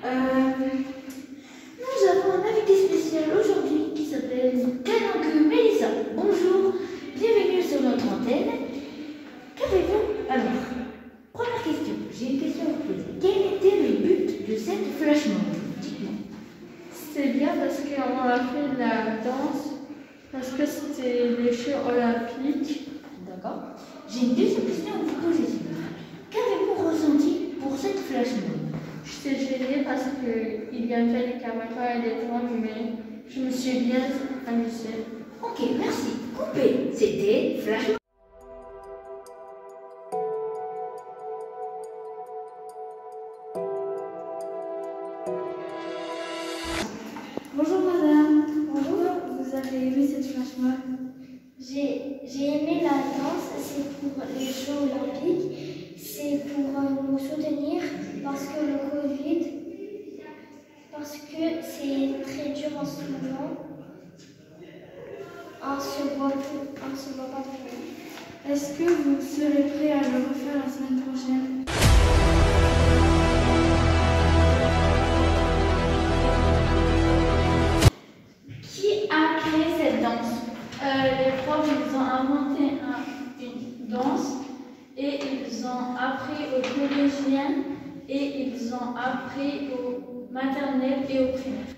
Nous avons un invité spécial aujourd'hui qui s'appelle Kalangu Mélissa. Bonjour, bienvenue sur notre antenne. Qu'avez-vous? Alors, première question, j'ai une question à vous poser. Quel était le but de cette flash mob? Dites-moi. C'est bien parce qu'on a fait de la danse, parce que c'était les Jeux olympiques. D'accord. J'ai une deuxième question à vous poser. Qu'avez-vous ressenti pour cette flash mob? J'étais gênée parce qu'il y avait les caméras et les drones, mais je me suis bien amusée. Ok, merci. Coupé. C'était flash mob. Bonjour madame, bonjour, vous avez aimé cette flash mob? J'ai aimé la danse, c'est pour les Jeux olympiques, c'est pour nous soutenir parce que le Covid, parce que c'est très dur en ce moment, on se voit pas trop. Est-ce que vous serez prêt à le refaire la semaine prochaine? Qui a créé cette danse? Les profs, ils ont inventé une danse et ils ont appris aux collégiens et ils ont appris aux maternelles et aux primaires.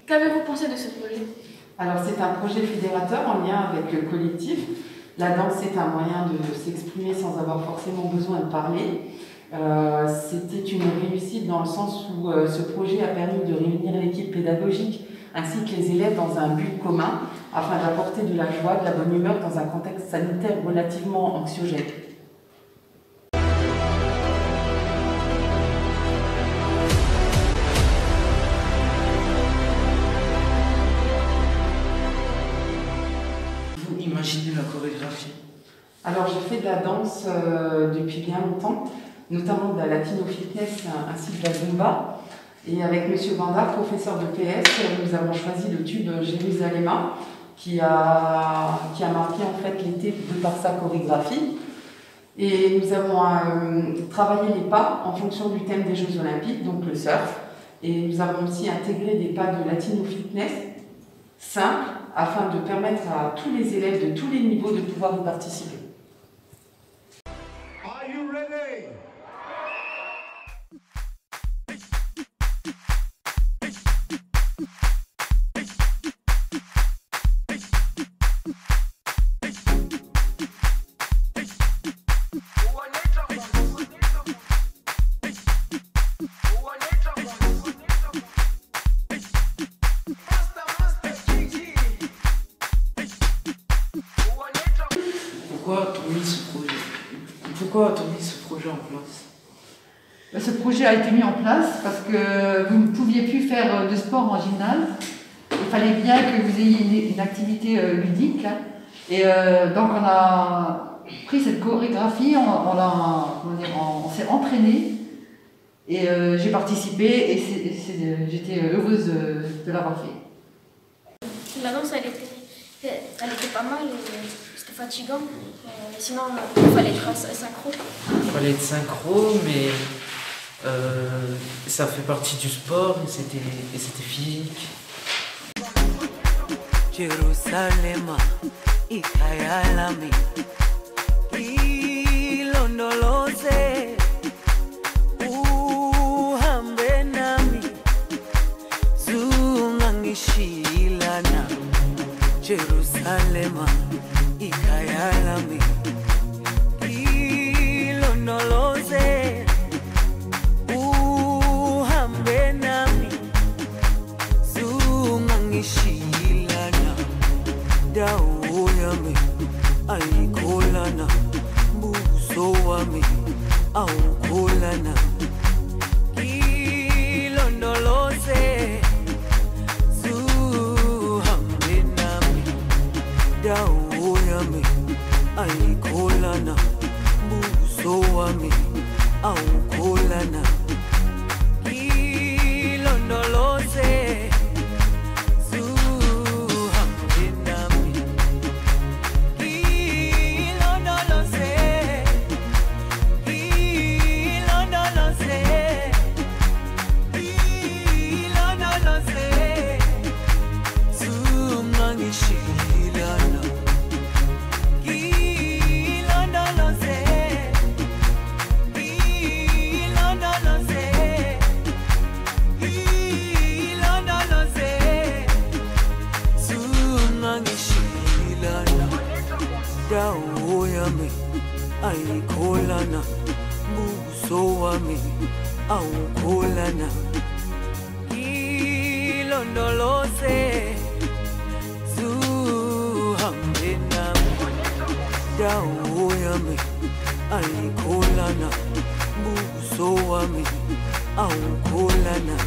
Qu'avez-vous pensé de ce projet? Alors c'est un projet fédérateur en lien avec le collectif. La danse est un moyen de s'exprimer sans avoir forcément besoin de parler. C'était une réussite dans le sens où ce projet a permis de réunir l'équipe pédagogique ainsi que les élèves dans un but commun afin d'apporter de la joie, de la bonne humeur dans un contexte sanitaire relativement anxiogène. Imaginez la chorégraphie. Alors j'ai fait de la danse depuis bien longtemps, notamment de la latino fitness ainsi que de la zumba. Et avec M. Vandar, professeur de PS, nous avons choisi le tube Jérusalem qui a marqué en fait l'été de par sa chorégraphie. Et nous avons travaillé les pas en fonction du thème des Jeux Olympiques, donc le surf. Et nous avons aussi intégré des pas de latino fitness simples afin de permettre à tous les élèves de tous les niveaux de pouvoir y participer. Are you ready? Pourquoi a-t-on mis ce projet en place? Ce projet a été mis en place parce que vous ne pouviez plus faire de sport en gymnase. Il fallait bien que vous ayez une activité ludique. Et donc on a pris cette chorégraphie, on s'est entraîné. Et j'ai participé et j'étais heureuse de l'avoir fait. La danse, elle était pas mal, c'était fatigant. Sinon, il fallait être synchro. Il fallait être synchro, mais ça fait partie du sport et c'était physique. Jerusalem, ikayalami, ilondoloze, uhambe nami, zungangishilana. Jerusalem, ikayalami, ilondoloze, uhambe nami, zungangishilana. Dawo yami ayikholana, buso wami awukholana. Ilondoloze, zuhambe nami. Dawo yami ayikholana, buso wami awukholana. Ilondoloze, zuhambe nami. dawo yami ayikholana buso wami awukholana ilondoloze zuhambe nami dawo yami ayikholana buso wami awukholana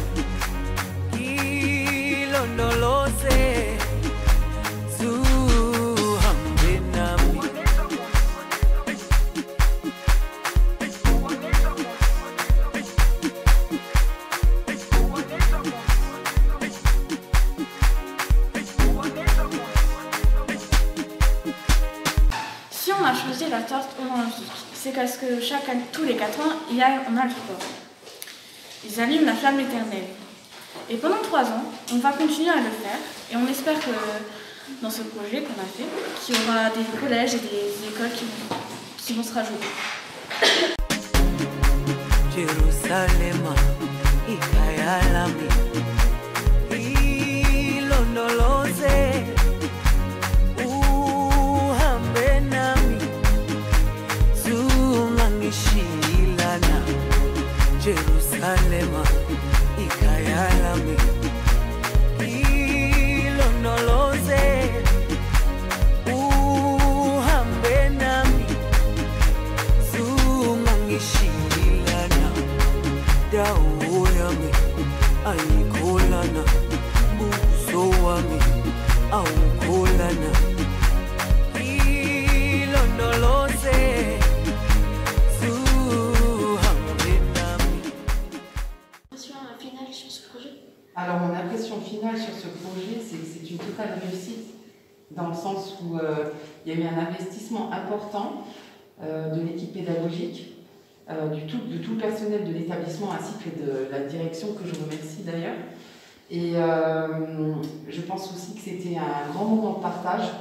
ilondoloze zuhambe nami. Si on a choisi la tarte olympique, c'est parce que tous les 4 ans, on a le sport. Ils allument la flamme éternelle. Et pendant 3 ans, on va continuer à le faire. Et on espère que dans ce projet qu'on a fait, qu'il y aura des collèges et des écoles qui vont se rajouter. Jerusalem, ikayalami, ilondoloze, uhambe nami, zungangishilana. Jerusalem, ikayalami, ilondoloze, uhambe nami, zungangishilana. Dawo yami ayikholana buso wami awukholana ilondoloze zuhambe nami. Finale sur ce projet. Alors, mon impression finale sur ce projet, c'est que c'est une totale réussite, dans le sens où il y a eu un investissement important de l'équipe pédagogique, de tout le personnel de l'établissement ainsi que de la direction, que je remercie d'ailleurs. Et je pense aussi que c'était un grand moment de partage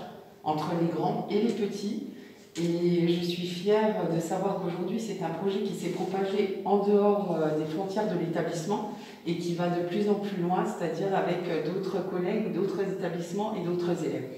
entre les grands et les petits. Et je suis fière de savoir qu'aujourd'hui, c'est un projet qui s'est propagé en dehors des frontières de l'établissement et qui va de plus en plus loin, c'est-à-dire avec d'autres collègues, d'autres établissements et d'autres élèves.